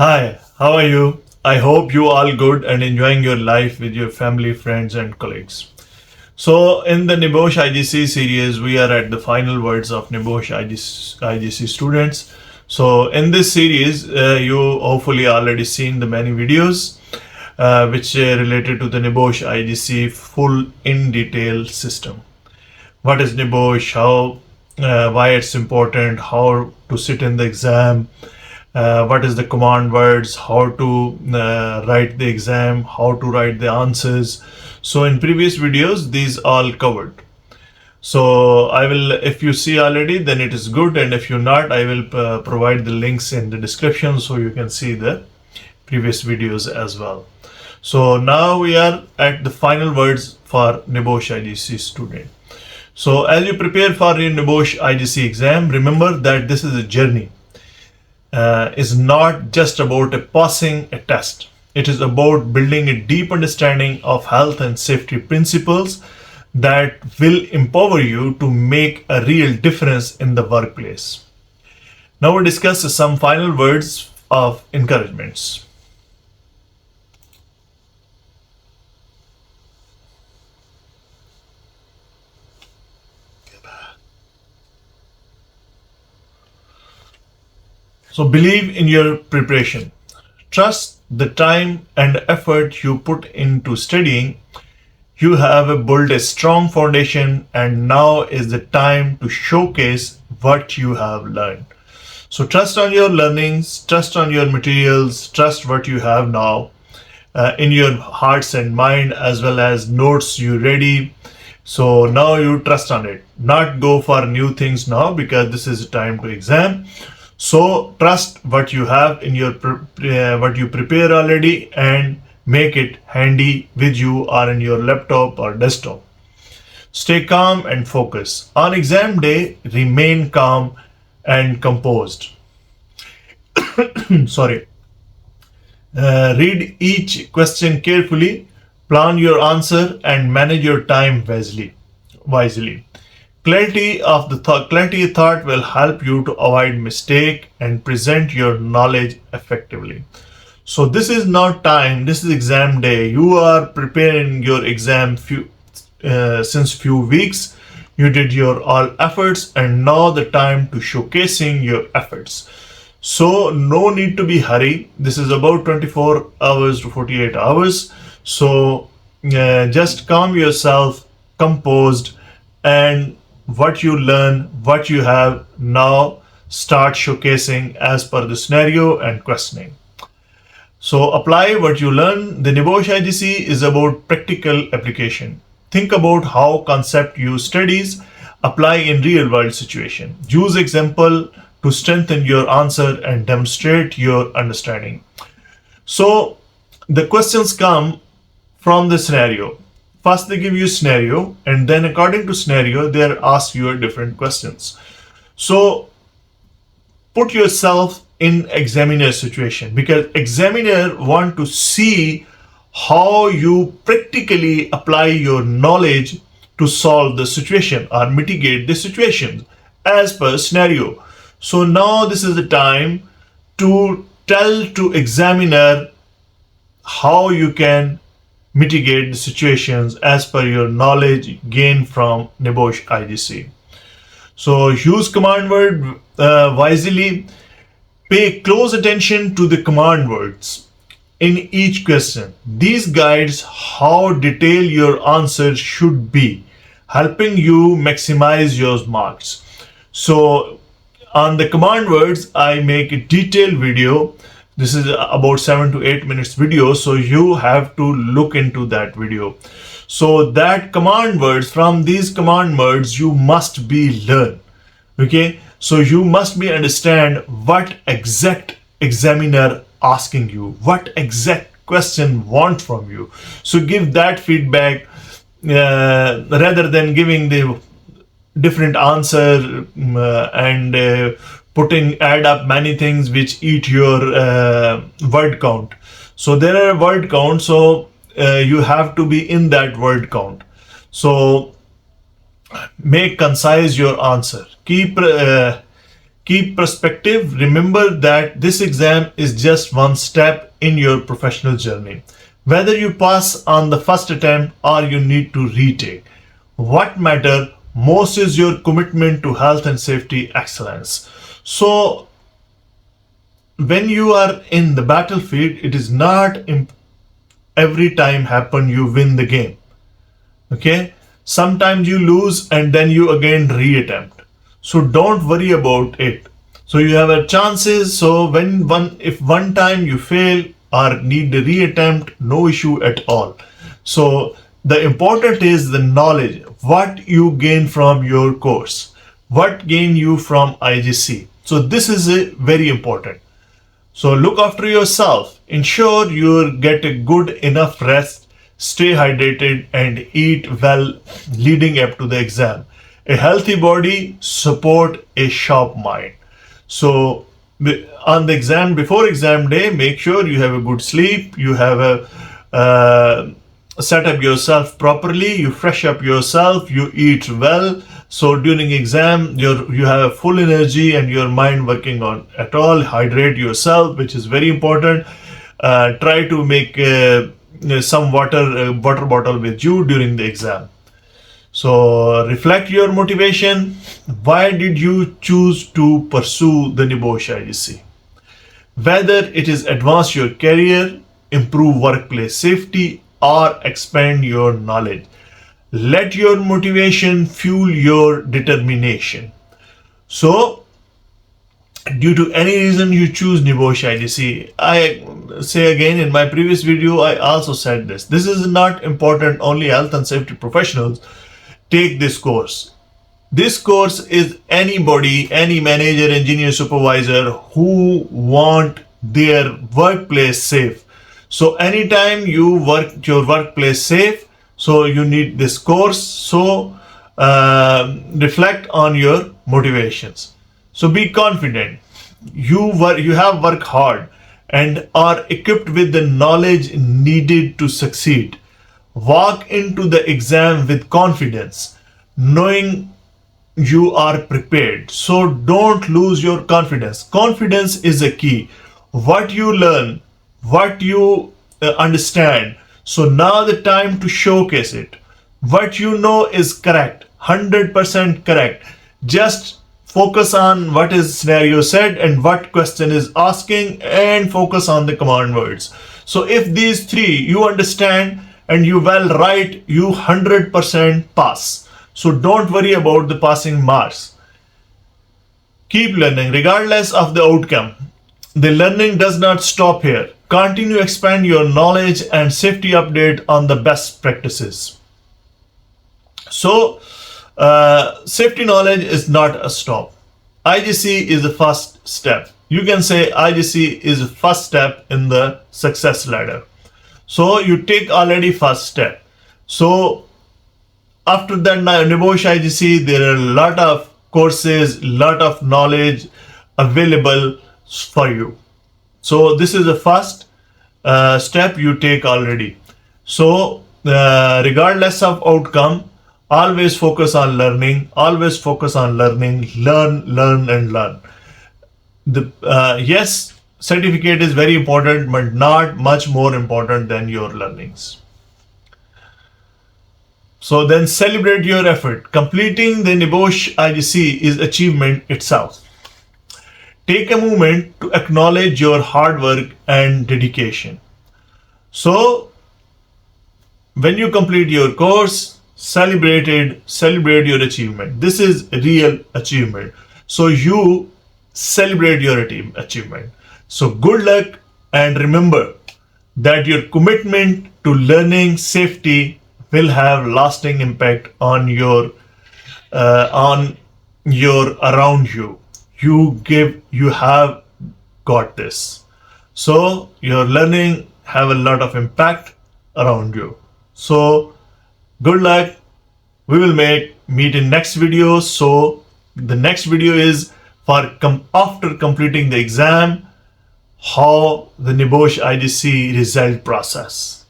Hi, how are you? I hope you all good and enjoying your life with your family, friends and colleagues. So in the NEBOSH IGC series, we are at the final words of NEBOSH IGC students. So in this series, you hopefully already seen the many videos which related to the NEBOSH IGC full in detail system. What is NEBOSH, why it's important, how to sit in the exam, what is the command words, how to write the exam, how to write the answers. So in previous videos, these all covered. So I will, if you see already, then it is good, and if you're not, I will provide the links in the description so you can see the previous videos as well. So now we are at the final words for NEBOSH IGC student. So as you prepare for your NEBOSH IGC exam, remember that this is a journey. Is not just about passing a test. It is about building a deep understanding of health and safety principles that will empower you to make a real difference in the workplace. Now we'll discuss some final words of encouragements. So believe in your preparation. Trust the time and effort you put into studying. You have built a strong foundation, and now is the time to showcase what you have learned. So trust on your learnings, trust on your materials, trust what you have now in your hearts and mind, as well as notes you ready. So now you trust on it. Not go for new things now, because this is the time to exam. So trust what you have in your what you prepare already, and make it handy with you or in your laptop or desktop. Stay calm and focus. On exam day, remain calm and composed. Sorry. Read each question carefully, plan your answer, and manage your time wisely. Clarity of thought will help you to avoid mistake and present your knowledge effectively. So this is not time, this is exam day. You are preparing your exam since few weeks. You did your all efforts, and now the time to showcasing your efforts. So no need to be hurry. This is about 24 hours to 48 hours. So just calm yourself, composed, and what you learn, what you have now, start showcasing as per the scenario and questioning. So apply what you learn. The NEBOSH IGC is about practical application. Think about how concept you studies apply in real world situation. Use example to strengthen your answer and demonstrate your understanding. So the questions come from the scenario. First, they give you scenario, and then according to scenario, they ask you different questions. So put yourself in examiner situation, because examiner want to see how you practically apply your knowledge to solve the situation or mitigate the situation as per scenario. So now this is the time to tell to examiner how you can mitigate the situations as per your knowledge gained from NEBOSH IGC. So use command word wisely. Pay close attention to the command words in each question. These guides how detailed your answer should be, helping you maximize your marks. So on the command words, I make a detailed video. This is about 7 to 8 minutes video, so you have to look into that video. So that command words, from these command words, you must be learn. Okay, so you must be understand what exact examiner asking you, what exact question want from you. So give that feedback rather than giving the different answer and add up many things which eat your word count. So there are word count, so you have to be in that word count. So make concise your answer. Keep perspective. Remember that this exam is just one step in your professional journey. Whether you pass on the first attempt or you need to retake, what matters most is your commitment to health and safety excellence. So when you are in the battlefield, it is not every time happen you win the game. Okay, sometimes you lose and then you again reattempt. So don't worry about it. So you have a chances. So if one time you fail or need to reattempt, no issue at all. So the important is the knowledge, what you gain from your course, what gain you from IGC. So this is very important. So look after yourself, ensure you get a good enough rest, stay hydrated and eat well leading up to the exam. A healthy body support a sharp mind. So on the exam, before exam day, make sure you have a good sleep, you have a set up yourself properly, you fresh up yourself, you eat well. So during exam, you have a full energy and your mind working on at all. Hydrate yourself, which is very important. Try to make some water bottle with you during the exam. So reflect your motivation. Why did you choose to pursue the NEBOSH IGC? Whether it is advance your career, improve workplace safety, or expand your knowledge, let your motivation fuel your determination. So due to any reason you choose NEBOSH IGC, I say again, in my previous video I also said this is not important only health and safety professionals take this course. This course is anybody, any manager, engineer, supervisor who want their workplace safe. So anytime you work your workplace safe, so you need this course. So reflect on your motivations. So be confident. You have worked hard and are equipped with the knowledge needed to succeed. Walk into the exam with confidence, knowing you are prepared. So don't lose your confidence. Confidence is a key. What you learn, what you understand. So now the time to showcase it. What you know is correct, 100% correct. Just focus on what is scenario said and what question is asking, and focus on the command words. So if these three you understand and you well write, you 100% pass. So don't worry about the passing marks. Keep learning regardless of the outcome. The learning does not stop here. Continue to expand your knowledge and safety update on the best practices. So safety knowledge is not a stop. IGC is the first step. You can say IGC is the first step in the success ladder. So you take already first step. So after that, NEBOSH IGC, there are a lot of courses, lot of knowledge available for you. So this is the first step you take already. So regardless of outcome, always focus on learning, always focus on learning, learn and learn. Yes, certificate is very important, but not much more important than your learnings. So then celebrate your effort. Completing the NEBOSH IGC is achievement itself. Take a moment to acknowledge your hard work and dedication. So when you complete your course, celebrate your achievement. This is a real achievement. So you celebrate your achievement. So good luck, and remember that your commitment to learning safety will have lasting impact on your around you. You have got this. So your learning have a lot of impact around you. So good luck. We will meet in next video. So the next video is for after completing the exam, how the NEBOSH IGC result process.